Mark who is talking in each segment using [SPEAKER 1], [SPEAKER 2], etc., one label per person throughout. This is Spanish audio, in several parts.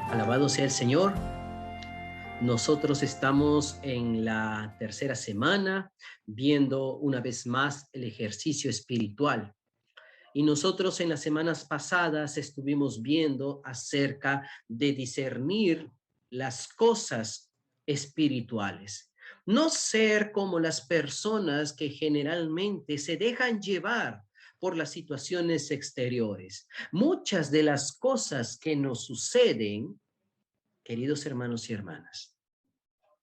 [SPEAKER 1] Alabado sea el Señor. Nosotros estamos en la tercera semana viendo una vez más el ejercicio espiritual. Y nosotros en las semanas pasadas estuvimos viendo acerca de discernir las cosas espirituales. No ser como las personas que generalmente se dejan llevar por las situaciones exteriores. Muchas de las cosas que nos suceden, queridos hermanos y hermanas,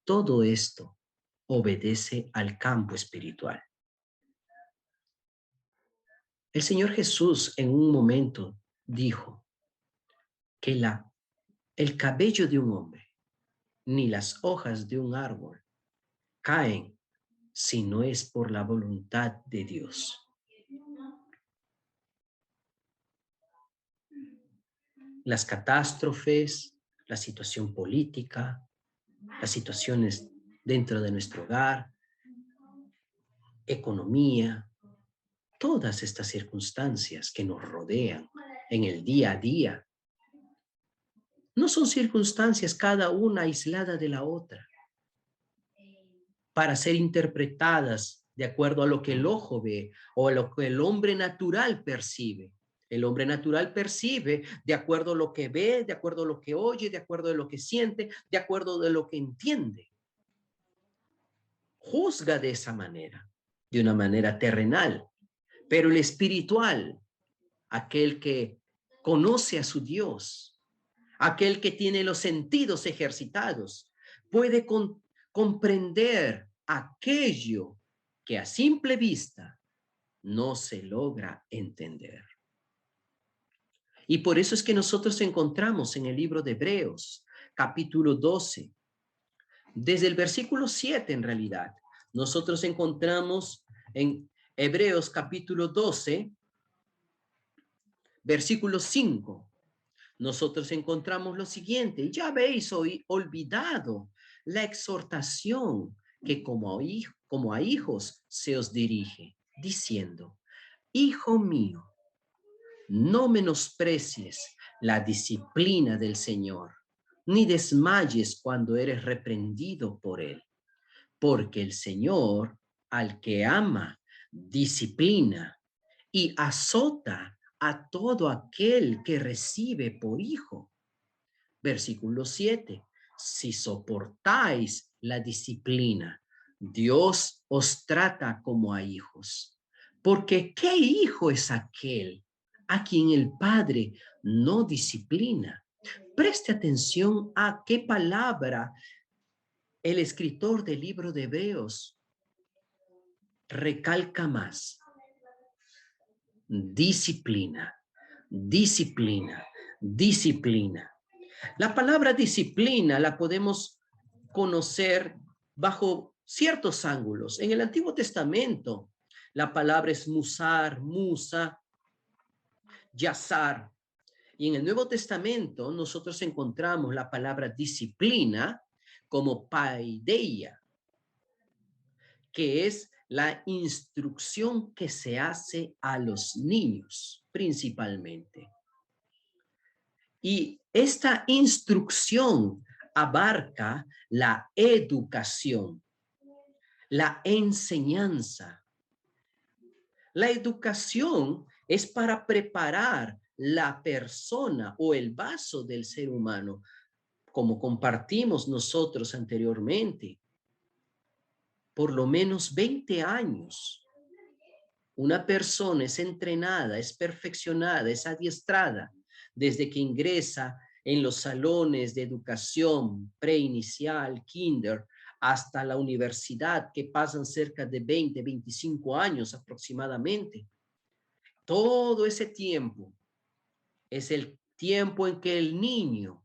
[SPEAKER 1] todo esto obedece al campo espiritual. El Señor Jesús en un momento dijo que el cabello de un hombre ni las hojas de un árbol caen si no es por la voluntad de Dios. Las catástrofes, la situación política, las situaciones dentro de nuestro hogar, economía, todas estas circunstancias que nos rodean en el día a día, no son circunstancias cada una aislada de la otra, para ser interpretadas de acuerdo a lo que el ojo ve o a lo que el hombre natural percibe. El hombre natural percibe de acuerdo a lo que ve, de acuerdo a lo que oye, de acuerdo a lo que siente, de acuerdo a lo que entiende. Juzga de esa manera, de una manera terrenal. Pero el espiritual, aquel que conoce a su Dios, aquel que tiene los sentidos ejercitados, puede comprender aquello que a simple vista no se logra entender. Y por eso es que nosotros encontramos en el libro de Hebreos, capítulo 12, desde el versículo 7 en realidad, nosotros encontramos en Hebreos capítulo 12, versículo 5, nosotros encontramos lo siguiente: ya habéis olvidado la exhortación que como a hijos se os dirige, diciendo: Hijo mío, no menosprecies la disciplina del Señor, ni desmayes cuando eres reprendido por él, porque el Señor al que ama disciplina y azota a todo aquel que recibe por hijo. Versículo 7. Si soportáis la disciplina, Dios os trata como a hijos. Porque ¿qué hijo es aquel a quien el Padre no disciplina? Preste atención a qué palabra el escritor del libro de Hebreos recalca más. Disciplina, disciplina, disciplina. La palabra disciplina la podemos conocer bajo ciertos ángulos. En el Antiguo Testamento, la palabra es musar, musa, yazar. Y en el Nuevo Testamento, nosotros encontramos la palabra disciplina como paideia, que es la instrucción que se hace a los niños principalmente. Y esta instrucción abarca la educación, la enseñanza. La educación es para preparar la persona o el vaso del ser humano, como compartimos nosotros anteriormente. Por lo menos 20 años, una persona es entrenada, es perfeccionada, es adiestrada desde que ingresa en los salones de educación preinicial, kinder, hasta la universidad, que pasan cerca de 20, 25 años aproximadamente. Todo ese tiempo es el tiempo en que el niño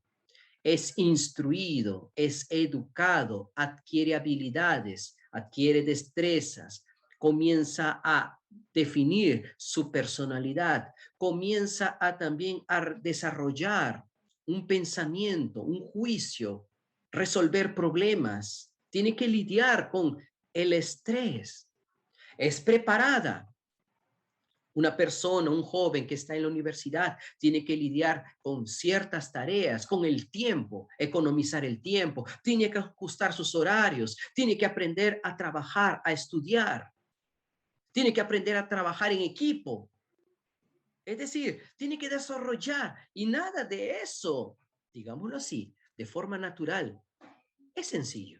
[SPEAKER 1] es instruido, es educado, adquiere habilidades, adquiere destrezas, comienza a definir su personalidad, comienza a también a desarrollar un pensamiento, un juicio, resolver problemas, tiene que lidiar con el estrés, es preparada Una persona, un joven que está en la universidad, tiene que lidiar con ciertas tareas, con el tiempo, economizar el tiempo, tiene que ajustar sus horarios, tiene que aprender a trabajar, a estudiar, tiene que aprender a trabajar en equipo. Es decir, tiene que desarrollar y nada de eso, digámoslo así, de forma natural. Es sencillo.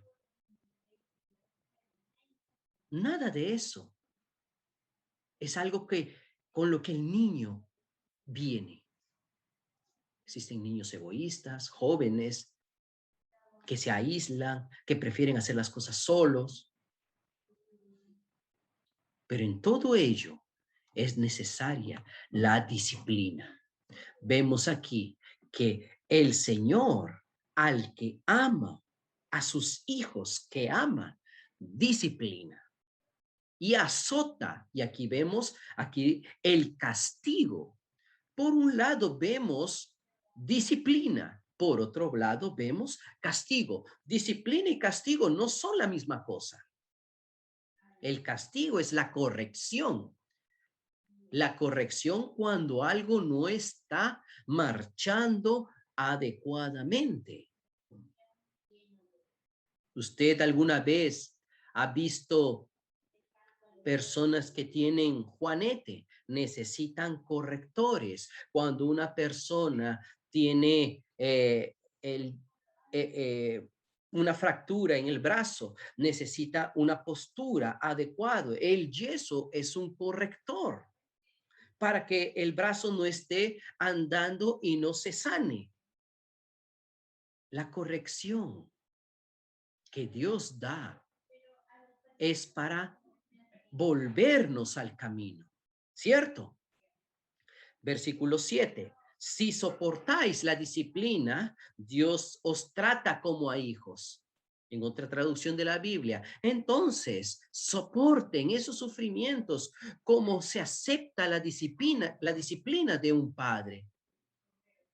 [SPEAKER 1] Nada de eso. Es algo que con lo que el niño viene. Existen niños egoístas, jóvenes que se aíslan, que prefieren hacer las cosas solos. Pero en todo ello es necesaria la disciplina. Vemos aquí que el Señor, al que ama, a sus hijos que ama, disciplina y azota. Y aquí vemos aquí el castigo. Por un lado vemos disciplina, por otro lado vemos castigo. Disciplina y castigo no son la misma cosa. El castigo es la corrección. La corrección cuando algo no está marchando adecuadamente. ¿Usted alguna vez ha visto personas que tienen juanete? Necesitan correctores. Cuando una persona tiene una fractura en el brazo, necesita una postura adecuada. El yeso es un corrector para que el brazo no esté andando y no se sane. La corrección que Dios da es para volvernos al camino, ¿cierto? Versículo 7. Si soportáis la disciplina, Dios os trata como a hijos. En otra traducción de la Biblia, entonces soporten esos sufrimientos como se acepta la disciplina de un padre.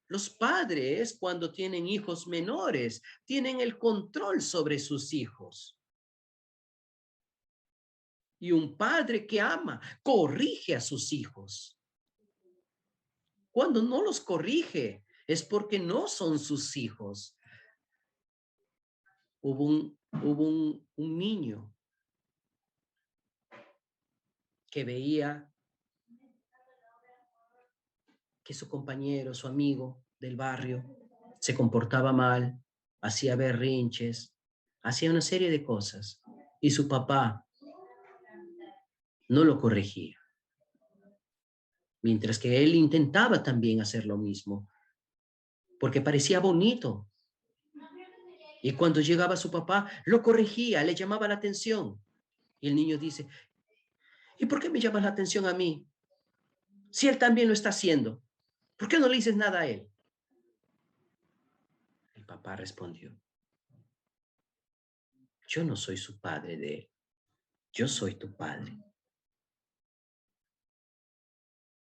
[SPEAKER 1] Los padres, cuando tienen hijos menores, tienen el control sobre sus hijos. Y un padre que ama, corrige a sus hijos. Cuando no los corrige, es porque no son sus hijos. Hubo un niño que veía que su compañero, su amigo del barrio, se comportaba mal, hacía berrinches, hacía una serie de cosas. Y su papá no lo corregía. Mientras que él intentaba también hacer lo mismo, porque parecía bonito. Y cuando llegaba su papá, lo corregía, le llamaba la atención. Y el niño dice, ¿y por qué me llamas la atención a mí? Si él también lo está haciendo, ¿por qué no le dices nada a él? El papá respondió, yo no soy su padre de él, yo soy tu padre.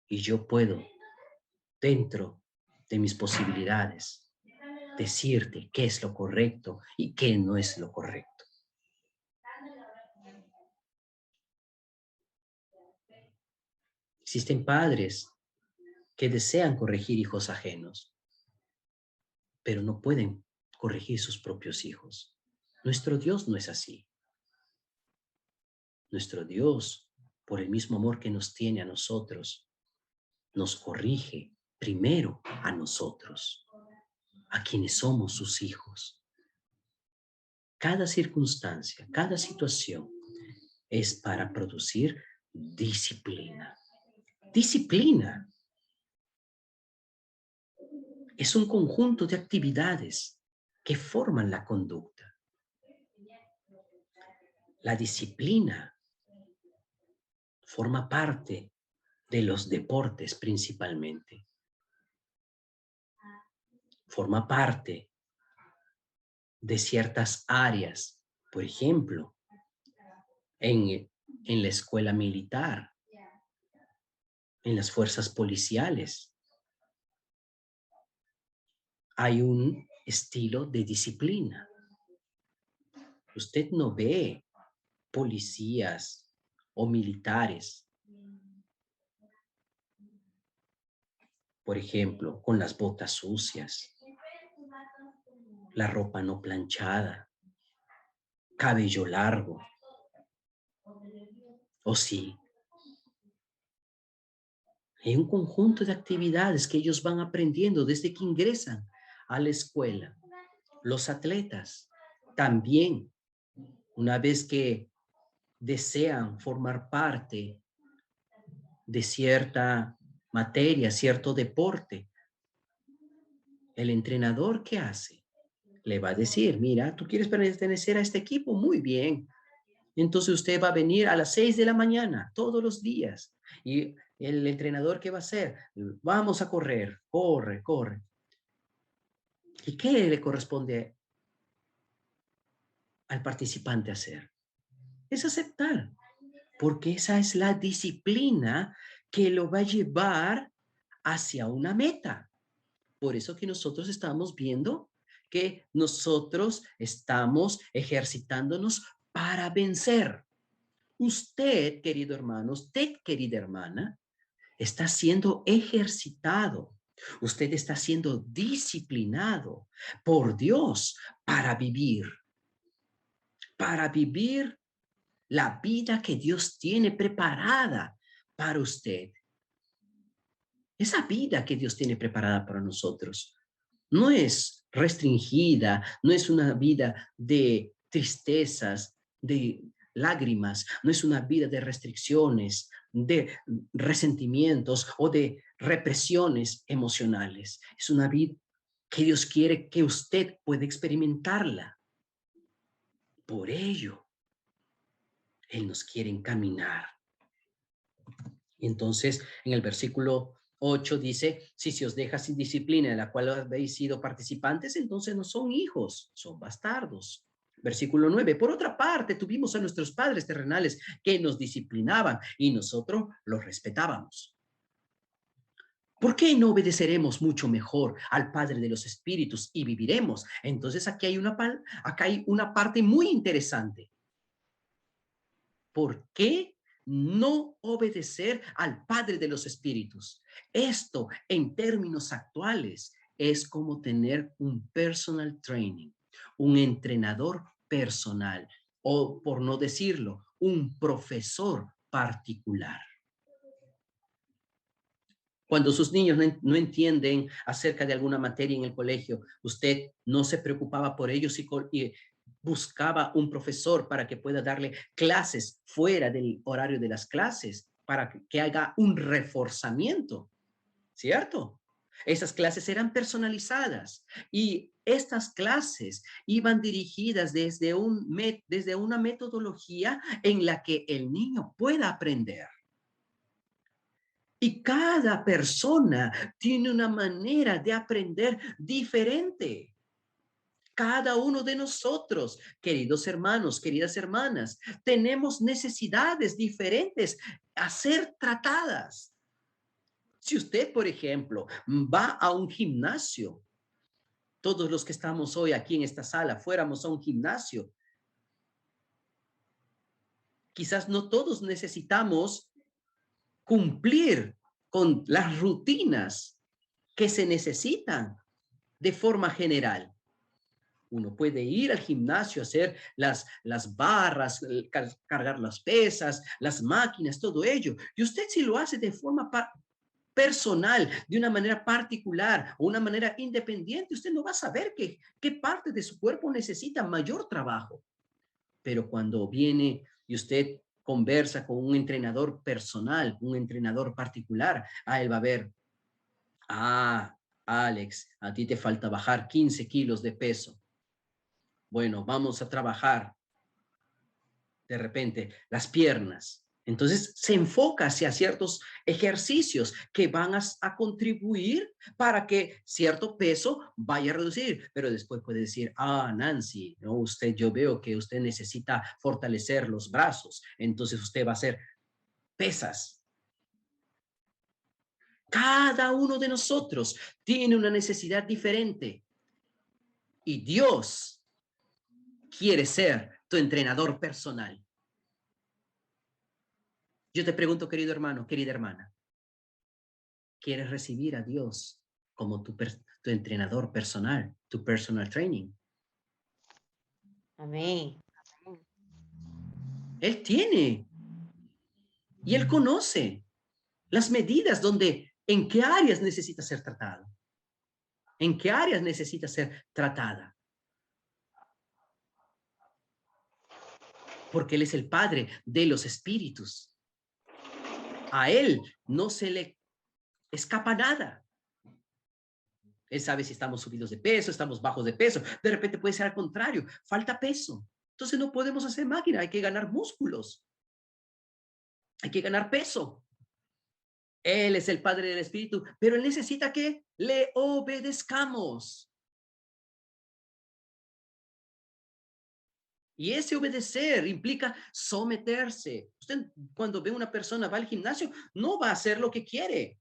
[SPEAKER 1] Y yo puedo, dentro de mis posibilidades, decirte qué es lo correcto y qué no es lo correcto. Existen padres que desean corregir hijos ajenos, pero no pueden corregir sus propios hijos. Nuestro Dios no es así. Nuestro Dios, por el mismo amor que nos tiene a nosotros, nos corrige primero a nosotros, a quienes somos sus hijos. Cada circunstancia, cada situación es para producir disciplina. Disciplina es un conjunto de actividades que forman la conducta. La disciplina forma parte de los deportes principalmente. Forma parte de ciertas áreas, por ejemplo, en la escuela militar, en las fuerzas policiales. Hay un estilo de disciplina. Usted no ve policías o militares Por ejemplo, con las botas sucias, la ropa no planchada, cabello largo, o sí. Hay un conjunto de actividades que ellos van aprendiendo desde que ingresan a la escuela. Los atletas también, una vez que desean formar parte de cierta materia, cierto deporte, el entrenador, ¿qué hace? Le va a decir, mira, tú quieres pertenecer a este equipo, muy bien. Entonces usted va a venir a las 6 de la mañana todos los días. Y el entrenador, ¿qué va a hacer? Vamos a correr, corre, corre. ¿Y qué le corresponde al participante hacer? Es aceptar, porque esa es la disciplina que lo va a llevar hacia una meta. Por eso que nosotros estamos viendo que nosotros estamos ejercitándonos para vencer. Usted, querido hermano, usted, querida hermana, está siendo ejercitado. Usted está siendo disciplinado por Dios para vivir la vida que Dios tiene preparada para usted. Esa vida que Dios tiene preparada para nosotros no es restringida, no es una vida de tristezas, de lágrimas, no es una vida de restricciones, de resentimientos o de represiones emocionales. Es una vida que Dios quiere que usted pueda experimentarla. Por ello, Él nos quiere encaminar. Entonces, en el versículo 8 dice, si se os deja sin disciplina en la cual habéis sido participantes, entonces no son hijos, son bastardos. Versículo 9, por otra parte, tuvimos a nuestros padres terrenales que nos disciplinaban y nosotros los respetábamos. ¿Por qué no obedeceremos mucho mejor al Padre de los Espíritus y viviremos? Entonces acá hay una parte muy interesante. ¿Por qué no obedecer al Padre de los Espíritus? Esto, en términos actuales, es como tener un personal training, un entrenador personal, o por no decirlo, un profesor particular. Cuando sus niños no entienden acerca de alguna materia en el colegio, usted no se preocupaba por ellos y buscaba un profesor para que pueda darle clases fuera del horario de las clases, para que haga un reforzamiento, ¿cierto? Esas clases eran personalizadas y estas clases iban dirigidas desde una metodología en la que el niño pueda aprender. Y cada persona tiene una manera de aprender diferente. Cada uno de nosotros, queridos hermanos, queridas hermanas, tenemos necesidades diferentes a ser tratadas. Si usted, por ejemplo, va a un gimnasio, todos los que estamos hoy aquí en esta sala, fuéramos a un gimnasio, quizás no todos necesitamos cumplir con las rutinas que se necesitan de forma general. Uno puede ir al gimnasio, hacer las barras, cargar las pesas, las máquinas, todo ello. Y usted si lo hace de forma personal, de una manera particular o una manera independiente, usted no va a saber qué parte de su cuerpo necesita mayor trabajo. Pero cuando viene y usted conversa con un entrenador personal, un entrenador particular, él va a ver, Alex, a ti te falta bajar 15 kilos de peso. Bueno, vamos a trabajar de repente las piernas. Entonces se enfoca hacia ciertos ejercicios que van a contribuir para que cierto peso vaya a reducir. Pero después puede decir, Nancy, no, yo veo que usted necesita fortalecer los brazos. Entonces usted va a hacer pesas. Cada uno de nosotros tiene una necesidad diferente. Y Dios quiere ser tu entrenador personal. Yo te pregunto, querido hermano, querida hermana, ¿Quieres recibir a Dios como tu entrenador personal, tu personal training?
[SPEAKER 2] Amén.
[SPEAKER 1] Él tiene y Él conoce las medidas en qué áreas necesita ser tratado, en qué áreas necesita ser tratada. Porque Él es el Padre de los espíritus. A Él no se le escapa nada. Él sabe si estamos subidos de peso, estamos bajos de peso. De repente puede ser al contrario, falta peso. Entonces no podemos hacer máquina, hay que ganar músculos. Hay que ganar peso. Él es el Padre del Espíritu, pero Él necesita que le obedezcamos. Y ese obedecer implica someterse. Usted cuando ve una persona va al gimnasio, no va a hacer lo que quiere.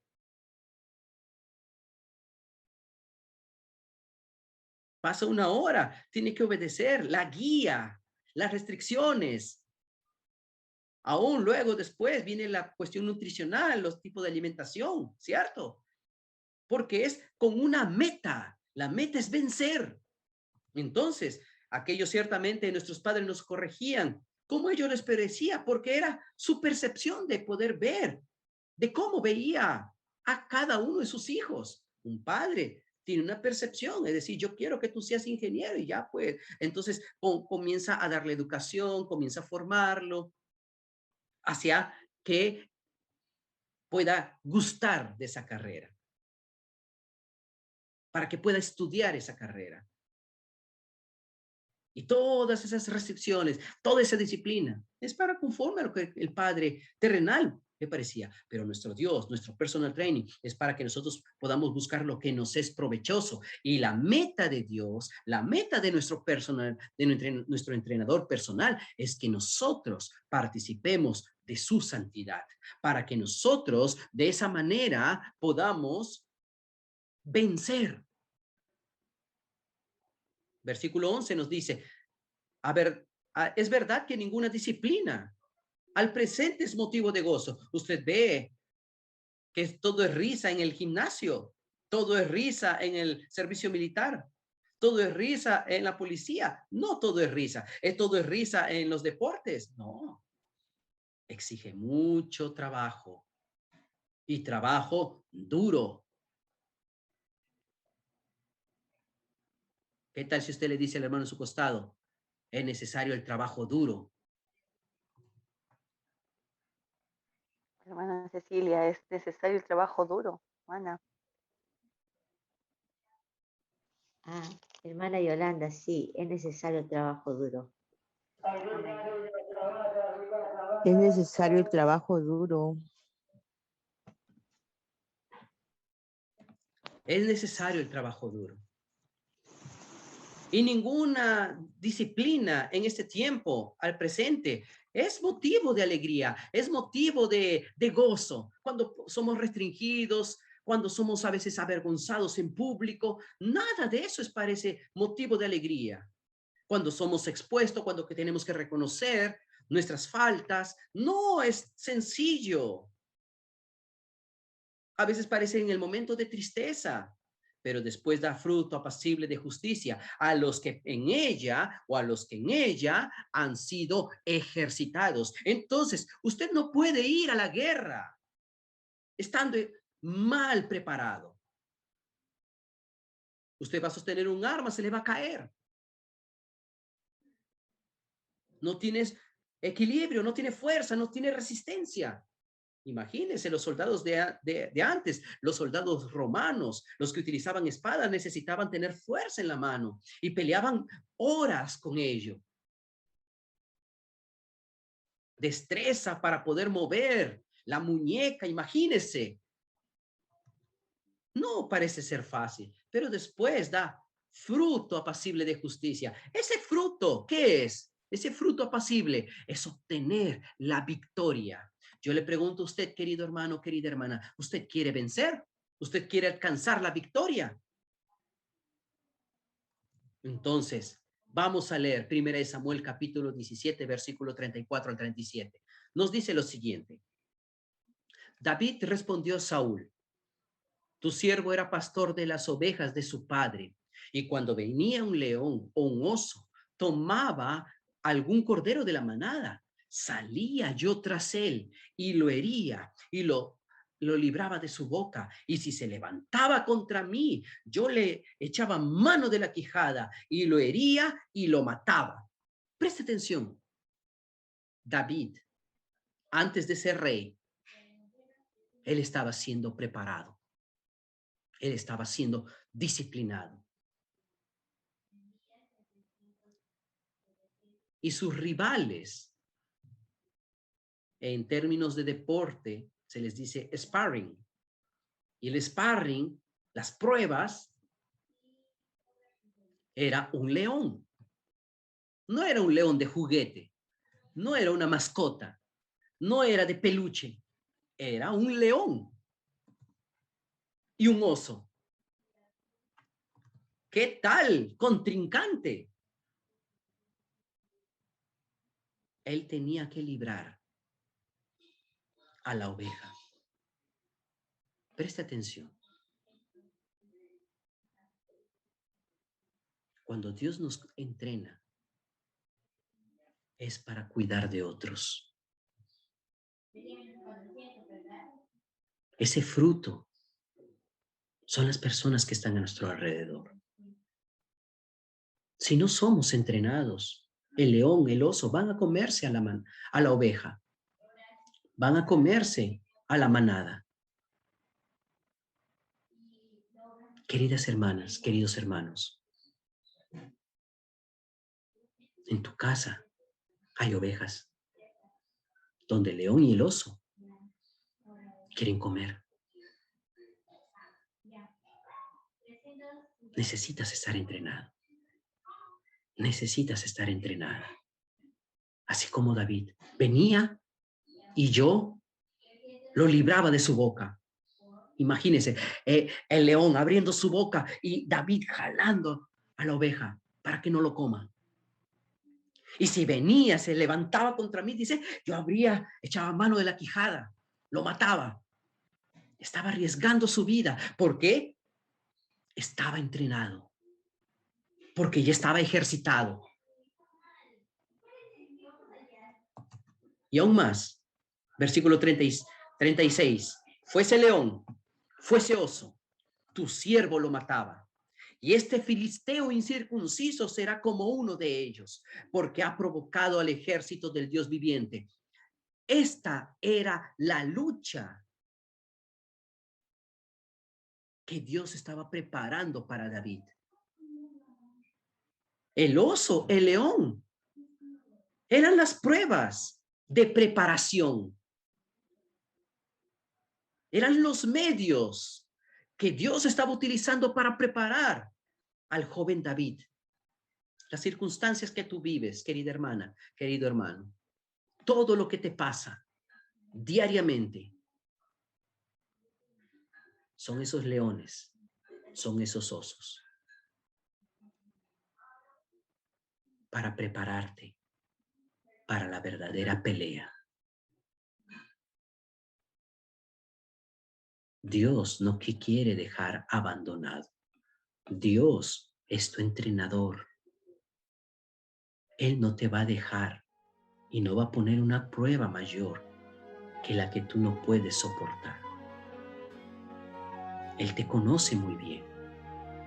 [SPEAKER 1] Pasa una hora, tiene que obedecer la guía, las restricciones. Aún luego después viene la cuestión nutricional, los tipos de alimentación, ¿cierto? Porque es con una meta. La meta es vencer. Entonces, aquellos ciertamente nuestros padres nos corregían, como ellos les parecía, porque era su percepción de poder ver, de cómo veía a cada uno de sus hijos. Un padre tiene una percepción, es decir, yo quiero que tú seas ingeniero y ya pues, entonces comienza a darle educación, comienza a formarlo hacia que pueda gustar de esa carrera, para que pueda estudiar esa carrera. Y todas esas restricciones, toda esa disciplina, es para conforme a lo que el Padre terrenal le parecía. Pero nuestro Dios, nuestro personal training, es para que nosotros podamos buscar lo que nos es provechoso. Y la meta de Dios, la meta de nuestro personal, de nuestro entrenador personal, es que nosotros participemos de su santidad, para que nosotros de esa manera podamos vencer. Versículo 11 nos dice, a ver, es verdad que ninguna disciplina al presente es motivo de gozo. Usted ve que todo es risa en el gimnasio, todo es risa en el servicio militar, todo es risa en la policía. No todo es risa, todo es risa en los deportes. No, exige mucho trabajo y trabajo duro. ¿Qué tal si usted le dice al hermano a su costado? Es necesario el trabajo duro.
[SPEAKER 3] Hermana Cecilia, es necesario el trabajo duro, hermana.
[SPEAKER 2] Ah, hermana Yolanda, sí, es necesario el trabajo duro.
[SPEAKER 4] Es necesario el trabajo duro.
[SPEAKER 1] Es necesario el trabajo duro. Y ninguna disciplina en este tiempo, al presente, es motivo de alegría, es motivo de gozo. Cuando somos restringidos, cuando somos a veces avergonzados en público, nada de eso parece motivo de alegría. Cuando somos expuestos, cuando que tenemos que reconocer nuestras faltas, no es sencillo. A veces parece en el momento de tristeza, pero después da fruto apacible de justicia a los que en ella o a los que en ella han sido ejercitados. Entonces, usted no puede ir a la guerra estando mal preparado. Usted va a sostener un arma, se le va a caer. No tienes equilibrio, no tiene fuerza, no tiene resistencia. Imagínense los soldados de antes, los soldados romanos, los que utilizaban espadas necesitaban tener fuerza en la mano y peleaban horas con ello. Destreza para poder mover la muñeca, imagínense. No parece ser fácil, pero después da fruto apacible de justicia. Ese fruto, ¿qué es? Ese fruto apacible es obtener la victoria. Yo le pregunto a usted, querido hermano, querida hermana, ¿usted quiere vencer? ¿Usted quiere alcanzar la victoria? Entonces, vamos a leer 1 Samuel capítulo 17, versículo 34 al 37. Nos dice lo siguiente. David respondió a Saúl, Tu siervo era pastor de las ovejas de su padre, y cuando venía un león o un oso, tomaba algún cordero de la manada, salía yo tras él y lo hería y lo libraba de su boca. Y si se levantaba contra mí, yo le echaba mano de la quijada y lo hería y lo mataba. Preste atención. David, antes de ser rey, él estaba siendo preparado. Él estaba siendo disciplinado. Y sus rivales, en términos de deporte, se les dice sparring. Y el sparring, las pruebas, era un león. No era un león de juguete, no era una mascota, no era de peluche, era un león y un oso. ¿Qué tal, contrincante? Él tenía que librar a la oveja. Presta atención. Cuando Dios nos entrena, es para cuidar de otros. Ese fruto son las personas que están a nuestro alrededor. Si no somos entrenados, el león, el oso van a comerse a la oveja. Van a comerse a la manada. Queridas hermanas, queridos hermanos, en tu casa hay ovejas donde el león y el oso quieren comer. Necesitas estar entrenado. Necesitas estar entrenada. Así como David venía y yo lo libraba de su boca. Imagínense, el león abriendo su boca y David jalando a la oveja para que no lo coma. Y si venía, se levantaba contra mí, dice, yo echaba mano de la quijada, lo mataba. Estaba arriesgando su vida. ¿Por qué? Estaba entrenado. Porque ya estaba ejercitado. Y aún más, versículo 36, fuese león, fuese oso, tu siervo lo mataba. Y este filisteo incircunciso será como uno de ellos, porque ha provocado al ejército del Dios viviente. Esta era la lucha que Dios estaba preparando para David. El oso, el león, eran las pruebas de preparación. Eran los medios que Dios estaba utilizando para preparar al joven David. Las circunstancias que tú vives, querida hermana, querido hermano, todo lo que te pasa diariamente, son esos leones, son esos osos, para prepararte para la verdadera pelea. Dios no te quiere dejar abandonado. Dios es tu entrenador. Él no te va a dejar y no va a poner una prueba mayor que la que tú no puedes soportar. Él te conoce muy bien,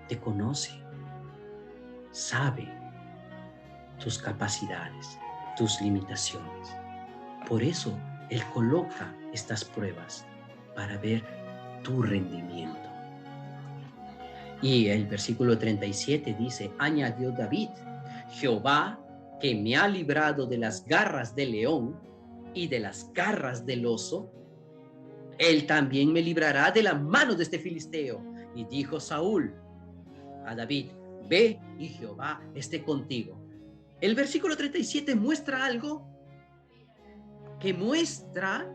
[SPEAKER 1] te conoce, sabe tus capacidades, tus limitaciones. Por eso Él coloca estas pruebas para ver tu rendimiento. Y el versículo 37 dice, añadió David, Jehová que me ha librado de las garras del león y de las garras del oso, Él también me librará de la mano de este filisteo. Y dijo Saúl a David, ve y Jehová esté contigo. El versículo 37 muestra algo que muestra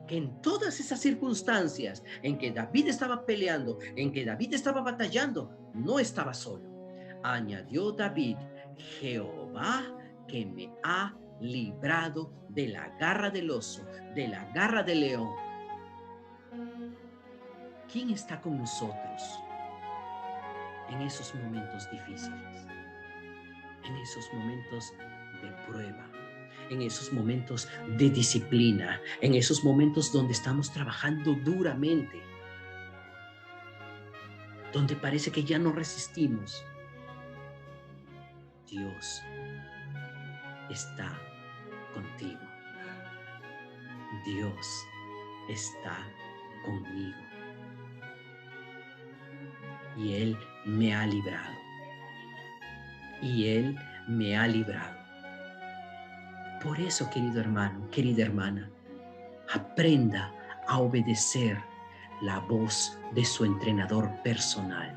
[SPEAKER 1] que en todas esas circunstancias en que David estaba peleando, en que David estaba batallando, no estaba solo. Añadió David, Jehová que me ha librado de la garra del oso, de la garra del león. ¿Quién está con nosotros en esos momentos difíciles? En esos momentos de prueba, en esos momentos de disciplina, en esos momentos donde estamos trabajando duramente, donde parece que ya no resistimos. Dios está contigo. Dios está conmigo. Y Él me ha librado. Y Él me ha librado. Por eso, querido hermano, querida hermana, aprenda a obedecer la voz de su entrenador personal,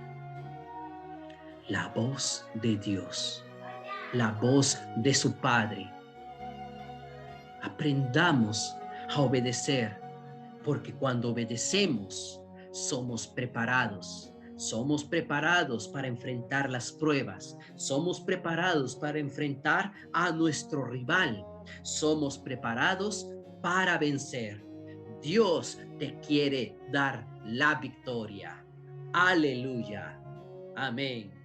[SPEAKER 1] la voz de Dios, la voz de su Padre. Aprendamos a obedecer, porque cuando obedecemos, somos preparados. Somos preparados para enfrentar las pruebas. Somos preparados para enfrentar a nuestro rival. Somos preparados para vencer. Dios te quiere dar la victoria. Aleluya. Amén.